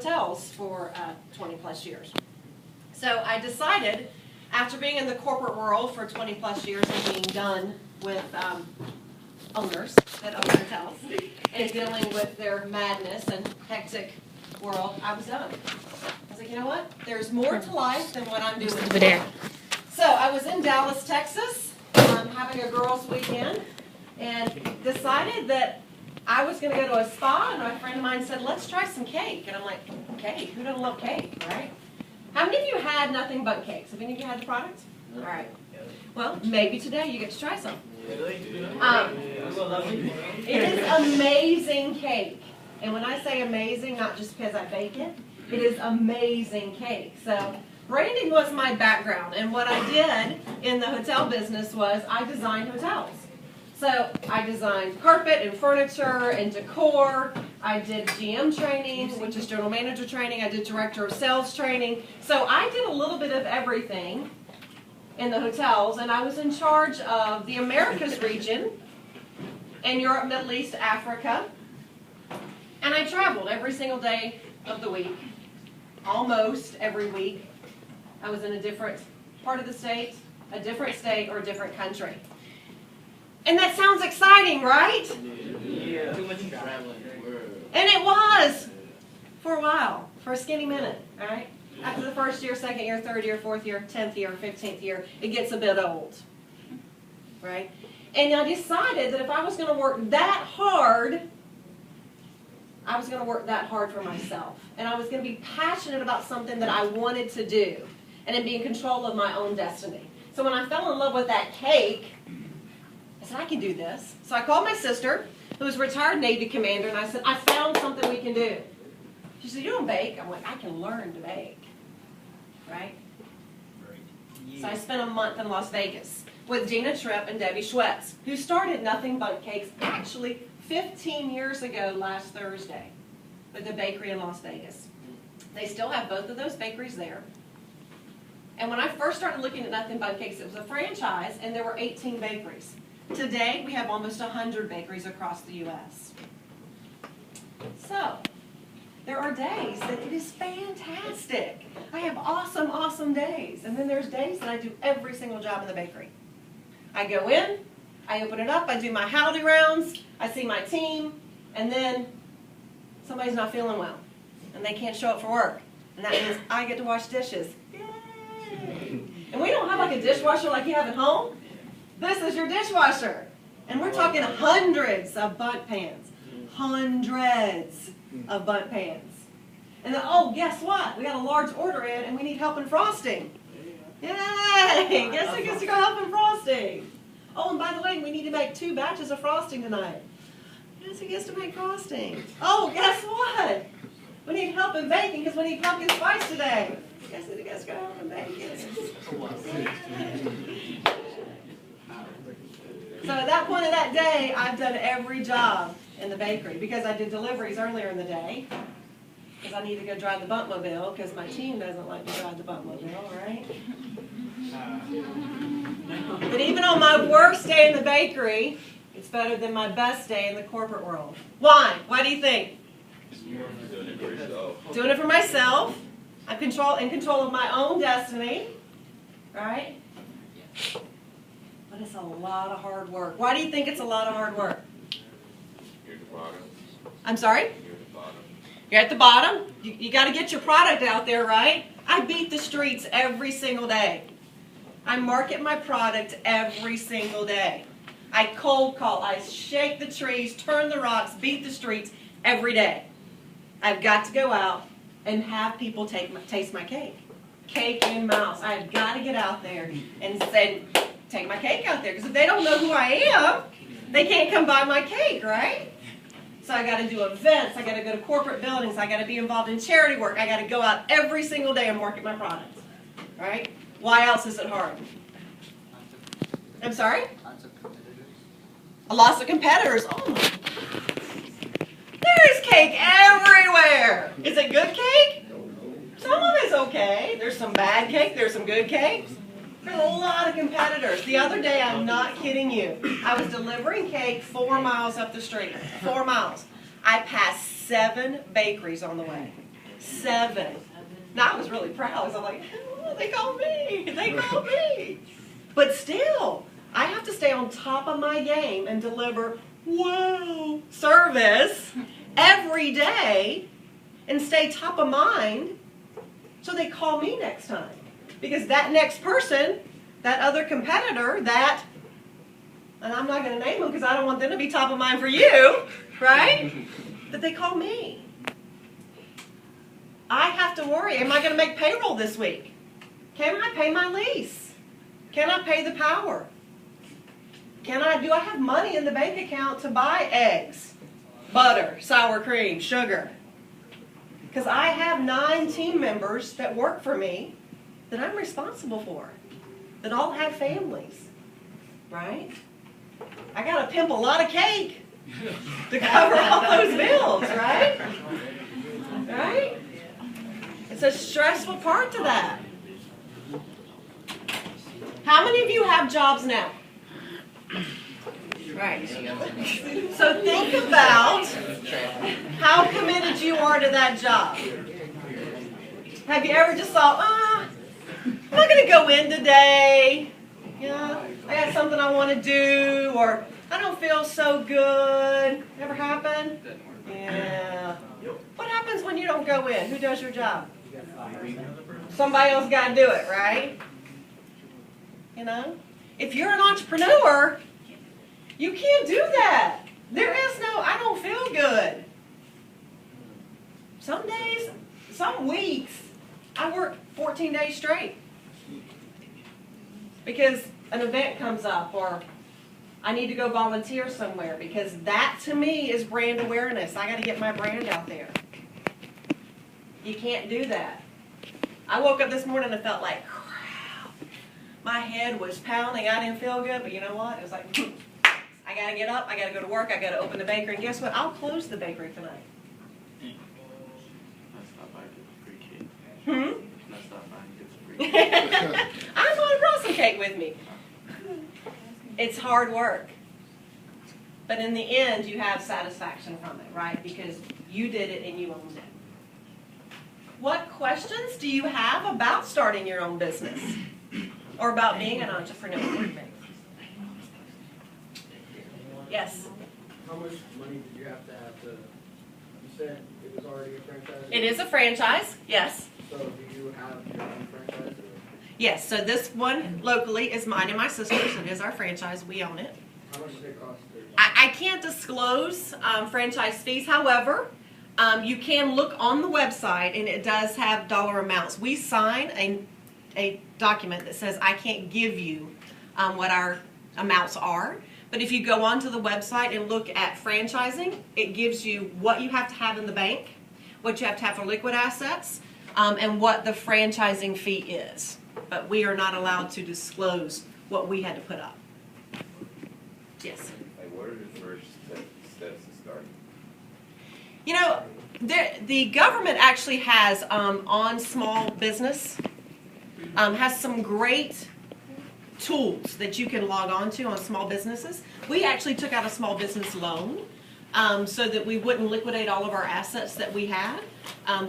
hotels for 20 plus years. So I decided, after being in the corporate world for 20 plus years and being done with owners that own hotels and dealing with their madness and hectic world, I was done. I was like, you know what? There's more to life than what I'm doing today. So I was in Dallas, Texas, having a girls' weekend, and decided that I was going to go to a spa, and my friend of mine said, let's try some cake. And I'm like, cake? Who doesn't love cake, right? How many of you had nothing but cakes? Have any of you had the product? All right. Well, maybe today you get to try some. It is amazing cake. And when I say amazing, not just because I bake it, it is amazing cake. So branding was my background, and what I did in the hotel business was I designed hotels. So I designed carpet and furniture and decor. I did GM training, which is general manager training. I did director of sales training. So I did a little bit of everything in the hotels, and I was in charge of the Americas region and Europe, Middle East, Africa. And I traveled every single day of the week, almost every week. I was in a different part of the state, a different state, or a different country. And that sounds exciting, right? Yeah. Too much traveling. And it was for a while, for a skinny minute, all right? After the first year, second year, third year, fourth year, 10th year, 15th year, it gets a bit old, right? And I decided that if I was going to work that hard, I was going to work that hard for myself. And I was going to be passionate about something that I wanted to do and then be in control of my own destiny. So when I fell in love with that cake, I said, I can do this. So I called my sister, who was a retired Navy commander, and I said, I found something we can do. She said, you don't bake? I'm like, I can learn to bake, right? So I spent a month in Las Vegas with Gina Tripp and Debbie Schwetz, who started Nothing Bundt Cakes actually 15 years ago last Thursday with the bakery in Las Vegas. They still have both of those bakeries there. And when I first started looking at Nothing Bundt Cakes, it was a franchise, and there were 18 bakeries. Today, we have almost 100 bakeries across the U.S. So, there are days that it is fantastic. I have awesome, awesome days. And then there's days that I do every single job in the bakery. I go in, I open it up, I do my howdy rounds, I see my team, and then somebody's not feeling well, and they can't show up for work. And that means I get to wash dishes. Yay! And we don't have like a dishwasher like you have at home. This is your dishwasher. And we're talking hundreds of Bundt pans. Hundreds of Bundt pans. And then, oh, guess what? We got a large order in and we need help in frosting. Yay! Guess who gets to go help in frosting? Oh, and by the way, we need to make 2 batches of frosting tonight. Guess who gets to make frosting? Oh, guess what? We need help in baking because we need pumpkin spice today. Guess who gets to go help in baking? So at that point of that day, I've done every job in the bakery because I did deliveries earlier in the day because I need to go drive the Buntmobile because my team doesn't like to drive the Buntmobile, right? But even on my worst day in the bakery, it's better than my best day in the corporate world. Why? Why do you think? Doing it for yourself. Doing it for myself. I'm in control of my own destiny, right? But it's a lot of hard work. Why do you think it's a lot of hard work? You're at the bottom. I'm sorry? You're at the bottom. You're at the bottom. You got to get your product out there, right? I beat the streets every single day. I market my product every single day. I cold call. I shake the trees, turn the rocks, beat the streets every day. I've got to go out and have people taste my cake. Cake and mouse. I've got to get out there and say, take my cake out there. Because if they don't know who I am, they can't come buy my cake, right? So I got to do events. I got to go to corporate buildings. I got to be involved in charity work. I got to go out every single day and market my product, right? Why else is it hard? I'm sorry? A loss of competitors. Oh my. There's cake everywhere. Is it good cake? Some of it's okay. There's some bad cake. There's some good cake. There's a lot of competitors. The other day, I'm not kidding you, I was delivering cake 4 miles up the street. 4 miles. I passed 7 bakeries on the way. 7. Now I was really proud. I was like, oh, they called me. They called me. But still, I have to stay on top of my game and deliver wow service every day and stay top of mind so they call me next time. Because that next person, that other competitor, that, and I'm not going to name them because I don't want them to be top of mind for you, right? That they call me. I have to worry, am I going to make payroll this week? Can I pay my lease? Can I pay the power? Do I have money in the bank account to buy eggs, butter, sour cream, sugar? Because I have 9 team members that work for me that I'm responsible for, that all have families, right? I got to pimp a lot of cake to cover all those bills, right? Right? It's a stressful part to that. How many of you have jobs now? Right. So think about how committed you are to that job. Have you ever just thought, I'm not going to go in today. Yeah, I got something I want to do, or I don't feel so good. Ever happen? Yeah. What happens when you don't go in? Who does your job? Somebody else got to do it, right? You know? If you're an entrepreneur, you can't do that. There is no, I don't feel good. Some days, some weeks, I work 14 days straight. Because an event comes up, or I need to go volunteer somewhere, because that to me is brand awareness. I got to get my brand out there. You can't do that. I woke up this morning and felt like crap. My head was pounding. I didn't feel good, but you know what? It was like, I got to get up. I got to go to work. I got to open the bakery. And guess what? I'll close the bakery tonight. I'm going to bring some cake with me. It's hard work. But in the end, you have satisfaction from it, right? Because you did it and you owned it. What questions do you have about starting your own business? Or about being an entrepreneur? Yes? How much money did you have to you said it was already a franchise? It is a franchise, yes. So do you have your own franchise? Or? Yes, so this one locally is mine and my sister's. It is our franchise. We own it. How much does it cost? I can't disclose franchise fees. However, you can look on the website, and it does have dollar amounts. We sign a document that says I can't give you what our amounts are. But if you go onto the website and look at franchising, it gives you what you have to have in the bank, what you have to have for liquid assets, and what the franchising fee is. But we are not allowed to disclose what we had to put up. Yes? Like, what are the first steps to start? You know, the government actually has, on small business, has some great tools that you can log on to on small businesses. We actually took out a small business loan so that we wouldn't liquidate all of our assets that we had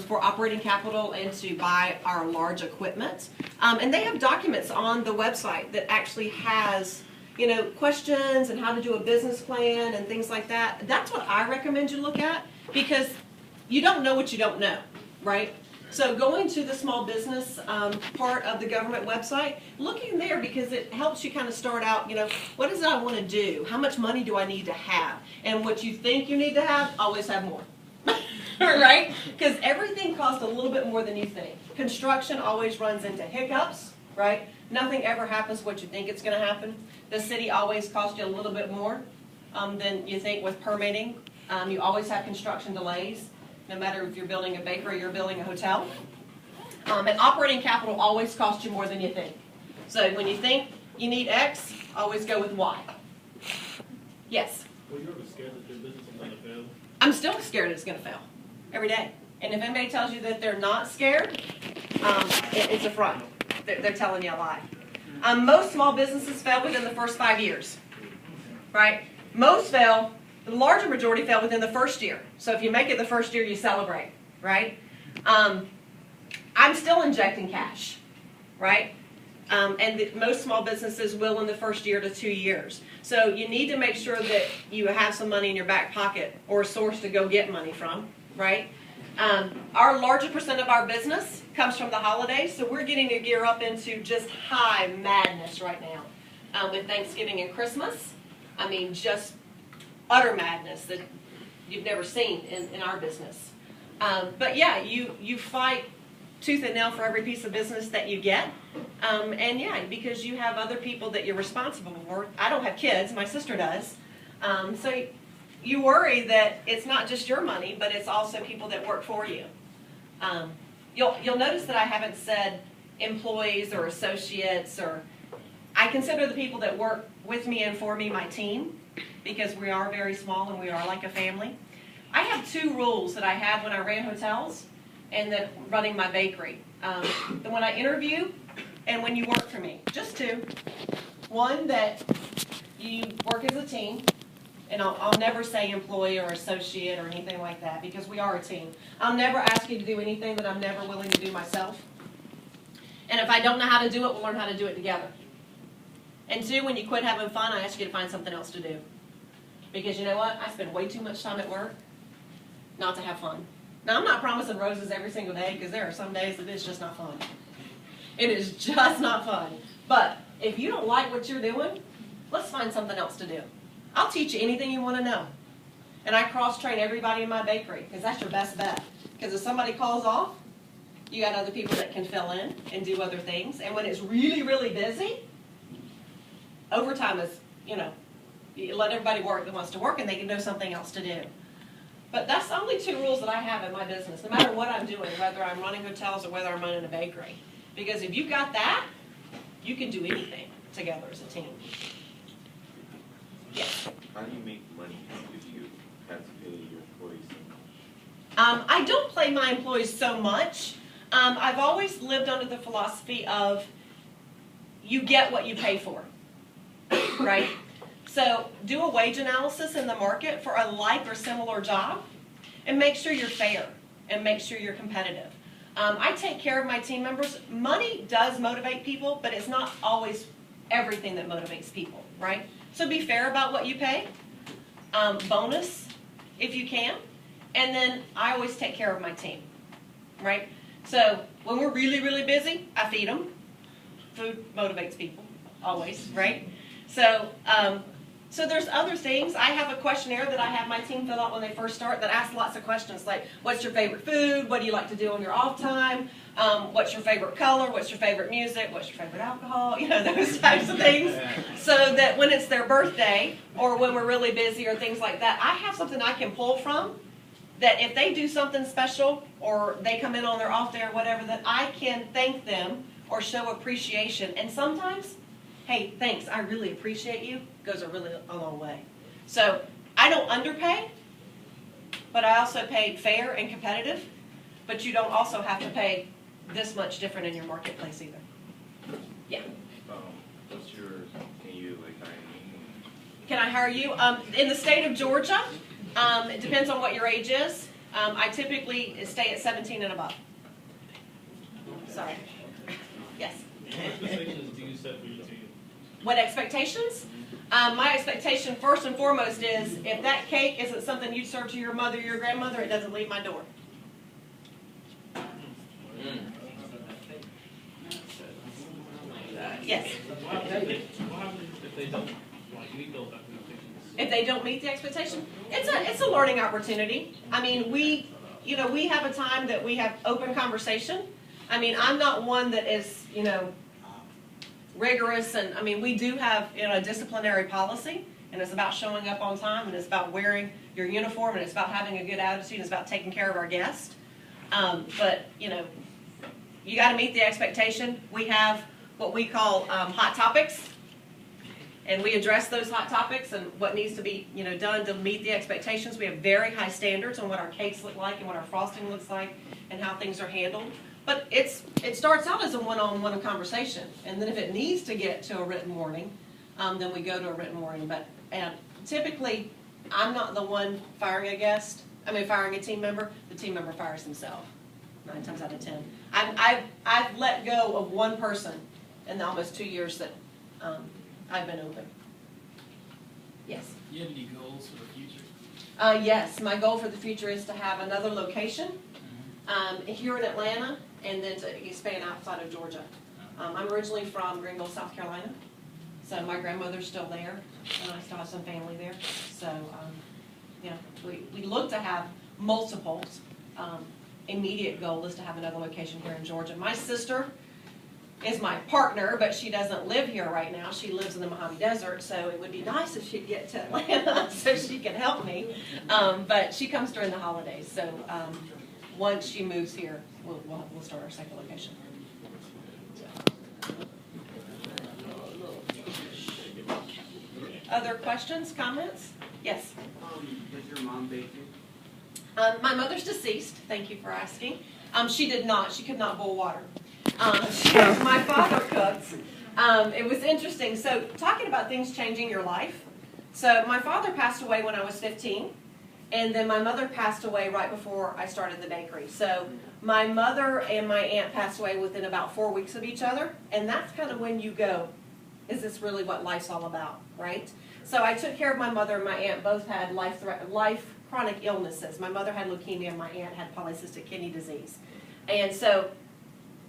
for operating capital and to buy our large equipment. And they have documents on the website that actually has, you know, questions and how to do a business plan and things like that. That's what I recommend you look at, because you don't know what you don't know, right? So going to the small business part of the government website, looking there, because it helps you kind of start out, you know, what is it I want to do? How much money do I need to have? And what you think you need to have, always have more. Right? Because everything costs a little bit more than you think. Construction always runs into hiccups, right? Nothing ever happens what you think it's going to happen. The city always costs you a little bit more than you think with permitting. You always have construction delays. No matter if you're building a bakery or you're building a hotel. And operating capital always costs you more than you think. So when you think you need X, always go with Y. Yes? Were you ever scared that your business was going to fail? I'm still scared it's going to fail. Every day. And if anybody tells you that they're not scared, it's a front. They're telling you a lie. Most small businesses fail within the first 5 years. Right? Most fail. The larger majority fail within the first year. So if you make it the first year, you celebrate, right? I'm still injecting cash, right? Most small businesses will in the first year to 2 years. So you need to make sure that you have some money in your back pocket or a source to go get money from, right? Our larger percent of our business comes from the holidays, so we're getting to gear up into just high madness right now. With Thanksgiving and Christmas, I mean, just utter madness that you've never seen in our business. But yeah, you fight tooth and nail for every piece of business that you get. And yeah, because you have other people that you're responsible for. I don't have kids, my sister does. So you worry that it's not just your money, but it's also people that work for you. You'll notice that I haven't said employees or associates, or I consider the people that work with me and for me my team, because we are very small and we are like a family. I have 2 rules that I had when I ran hotels and then running my bakery. When I interview and when you work for me, just 2. One, that you work as a team, and I'll never say employee or associate or anything like that, because we are a team. I'll never ask you to do anything that I'm never willing to do myself. And if I don't know how to do it, we'll learn how to do it together. And 2, when you quit having fun, I ask you to find something else to do. Because you know what? I spend way too much time at work not to have fun. Now, I'm not promising roses every single day, because there are some days that it's just not fun. It is just not fun. But if you don't like what you're doing, let's find something else to do. I'll teach you anything you want to know. And I cross-train everybody in my bakery, because that's your best bet. Because if somebody calls off, you got other people that can fill in and do other things. And when it's really, really busy, overtime is, you let everybody work that wants to work, and they can know something else to do. But that's the only 2 rules that I have in my business, no matter what I'm doing, whether I'm running hotels or whether I'm running a bakery. Because if you got that, you can do anything together as a team. Yes? How do you make money if you have to pay your employees so much? I don't pay my employees so much. I've always lived under the philosophy of you get what you pay for, right? So do a wage analysis in the market for a like or similar job, and make sure you're fair and make sure you're competitive. I take care of my team members. Money does motivate people, but it's not always everything that motivates people, right? So be fair about what you pay. Bonus if you can. And then I always take care of my team, right? So when we're really, really busy, I feed them. Food motivates people, always, right? So there's other things. I have a questionnaire that I have my team fill out when they first start that asks lots of questions like, what's your favorite food? What do you like to do on your off time? What's your favorite color? What's your favorite music? What's your favorite alcohol? Those types of things. So that when it's their birthday or when we're really busy or things like that, I have something I can pull from that if they do something special or they come in on their off day or whatever, that I can thank them or show appreciation. And sometimes, hey, thanks, I really appreciate you, goes a long way. So I don't underpay, but I also pay fair and competitive, but you don't also have to pay this much different in your marketplace either. Yeah. What's your, can you hire me? Can I hire you? In the state of Georgia, it depends on what your age is. I typically stay at 17 and above. Sorry. Yes. What expectations do you set for your team? What expectations? My expectation first and foremost is if that cake isn't something you'd serve to your mother or your grandmother, it doesn't leave my door. Yes. What happens if they don't meet those expectations? If they don't meet the expectation, it's a learning opportunity. I mean, we have a time that we have open conversation. I mean, I'm not one that is, rigorous, and I mean, we do have a disciplinary policy, and it's about showing up on time, and it's about wearing your uniform, and it's about having a good attitude, and it's about taking care of our guests. But you got to meet the expectation. We have what we call hot topics, and we address those hot topics and what needs to be done to meet the expectations. We have very high standards on what our cakes look like and what our frosting looks like and how things are handled. But it starts out as a one-on-one conversation, and then if it needs to get to a written warning, then we go to a written warning. But typically, I'm not the one firing a team member. The team member fires themselves. 9 times out of 10. I've let go of one person in the almost 2 years that I've been open. Yes. Do you have any goals for the future? Yes, my goal for the future is to have another location here in Atlanta, and then to expand outside of Georgia. I'm originally from Greenville, South Carolina, so my grandmother's still there, and I still have some family there. So, yeah, we look to have multiples. Immediate goal is to have another location here in Georgia. My sister is my partner, but she doesn't live here right now. She lives in the Mojave Desert, so it would be nice if she'd get to Atlanta so she could help me. But she comes during the holidays, so once she moves here, we'll start our second location. Other questions, comments? Yes? Does your mom bake you? My mother's deceased, thank you for asking. She did not, she could not boil water. My father cooked. It was interesting. So talking about things changing your life. So my father passed away when I was 15, and then my mother passed away right before I started the bakery. So my mother and my aunt passed away within about 4 weeks of each other, and that's kind of when you go, is this really what life's all about, right? So I took care of my mother and my aunt. Both had life chronic illnesses. My mother had leukemia, and my aunt had polycystic kidney disease. And so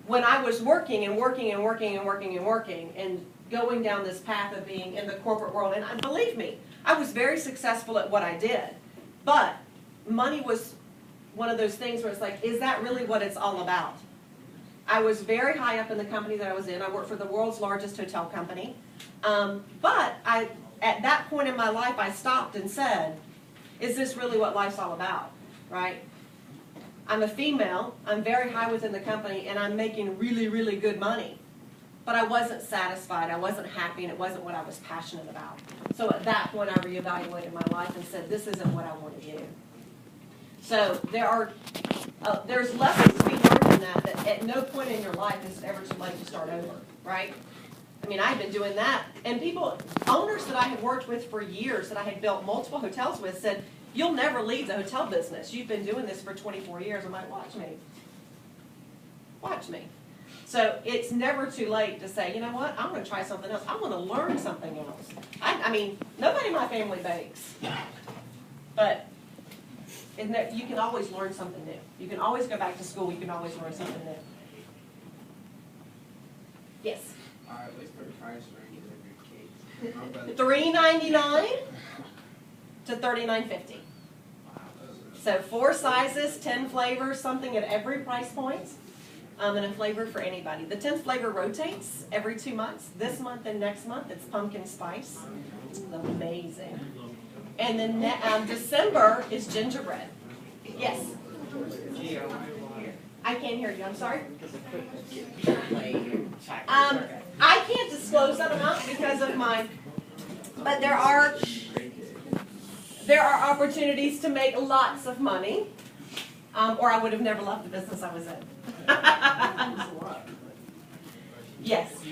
when I was working and working and working and working and working and going down this path of being in the corporate world, and believe me, I was very successful at what I did, but money was one of those things where it's like, is that really what it's all about? I was very high up in the company that I was in. I worked for the world's largest hotel company. But at that point in my life, I stopped and said, is this really what life's all about, right? I'm a female, I'm very high within the company, and I'm making really, really good money. But I wasn't satisfied, I wasn't happy, and it wasn't what I was passionate about. So at that point, I reevaluated my life and said, this isn't what I want to do. So there's lessons to be learned in that at no point in your life is it ever too late to start over, right? I mean, I've been doing that. And owners that I had worked with for years, that I had built multiple hotels with, said, you'll never leave the hotel business. You've been doing this for 24 years. I'm like, watch me. Watch me. So it's never too late to say, you know what, I'm going to try something else. I want to learn something else. I mean, nobody in my family bakes. But you can always learn something new. You can always go back to school. You can always learn something new. Yes? All right, what's the price range of your cakes? $3.99 to $39.50. So 4 sizes, 10 flavors, something at every price point, and a flavor for anybody. The 10th flavor rotates every 2 months. This month and next month, it's pumpkin spice. It's amazing. And then December is gingerbread. Yes? I can't hear you, I'm sorry. I can't disclose that amount because of but there are opportunities to make lots of money, or I would have never left the business I was in. Yes.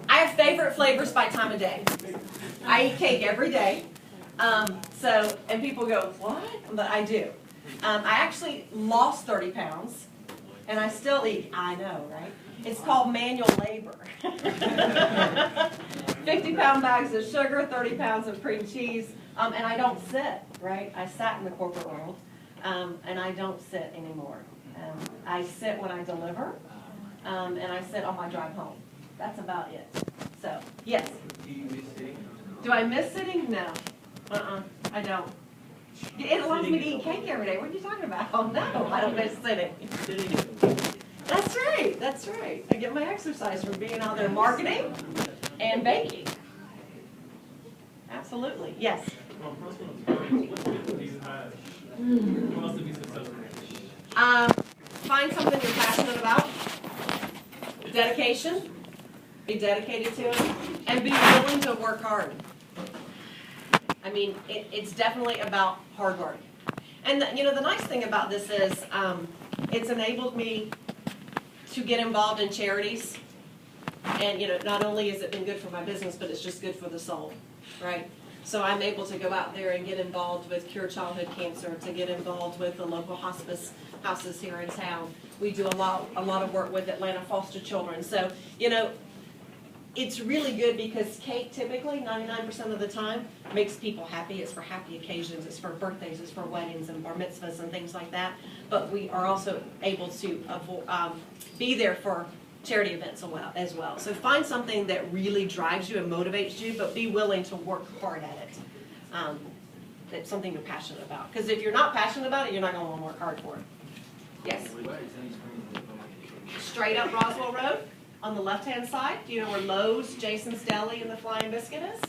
I have favorite flavors by time of day. I eat cake every day. And people go, what? But I do. I actually lost 30 pounds, and I still eat. I know, right? It's called manual labor. 50-pound bags of sugar, 30 pounds of cream cheese, and I don't sit, right? I sat in the corporate world, and I don't sit anymore. I sit when I deliver, and I sit on my drive home. That's about it. So, yes. Do you miss sitting? Do I miss sitting? No. I don't. It allows me to eat cake every day. What are you talking about? Oh, no, I don't miss sitting. That's right. That's right. I get my exercise from being out there marketing and baking. Absolutely. Yes. Well, personal experience, what skills do you have? Who else to be successful? Find something you're passionate about. Dedication. Be dedicated to it. And be willing to work hard. I mean, it's definitely about hard work. And the nice thing about this is it's enabled me to get involved in charities. And not only has it been good for my business, but it's just good for the soul, right? So I'm able to go out there and get involved with Cure Childhood Cancer, to get involved with the local hospice houses here in town. We do a lot of work with Atlanta foster children. So, you know, it's really good because cake typically, 99% of the time, makes people happy. It's for happy occasions, it's for birthdays, it's for weddings and bar mitzvahs and things like that. But we are also able to be there for charity events as well. So find something that really drives you and motivates you, but be willing to work hard at it. It's something you're passionate about. Because if you're not passionate about it, you're not going to want to work hard for it. Yes? Straight up Roswell Road on the left-hand side. Do you know where Lowe's, Jason's Deli, and the Flying Biscuit is?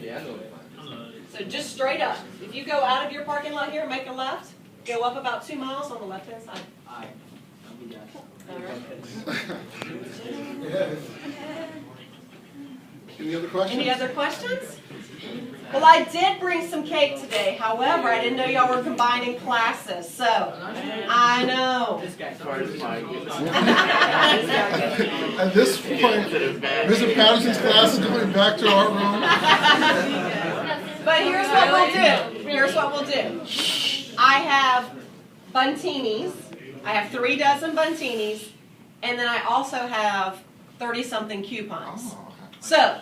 Yeah, I know. So just straight up. If you go out of your parking lot here, make a left, go up about 2 miles on the left-hand side. Aye. I'll be back. All right. Any other questions? Any other questions? Well, I did bring some cake today. However, I didn't know y'all were combining classes, so I know. This guy's At this point, Mr. Patterson's class is going back to our room. But here's what we'll do. Here's what we'll do. I have Buntinis. I have 3 dozen Buntinis, and then I also have 30-something coupons. So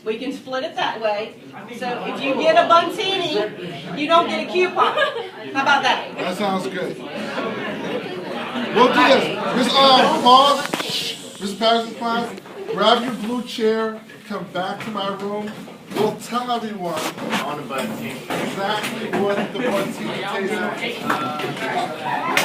we can split it that way. So if you get a Buntini, you don't get a coupon. How about that? That sounds good. We'll do this. Pause. Mr. Patterson's class, grab your blue chair, come back to my room. We'll tell everyone On a Bundt team. exactly what the Buntini tastes like.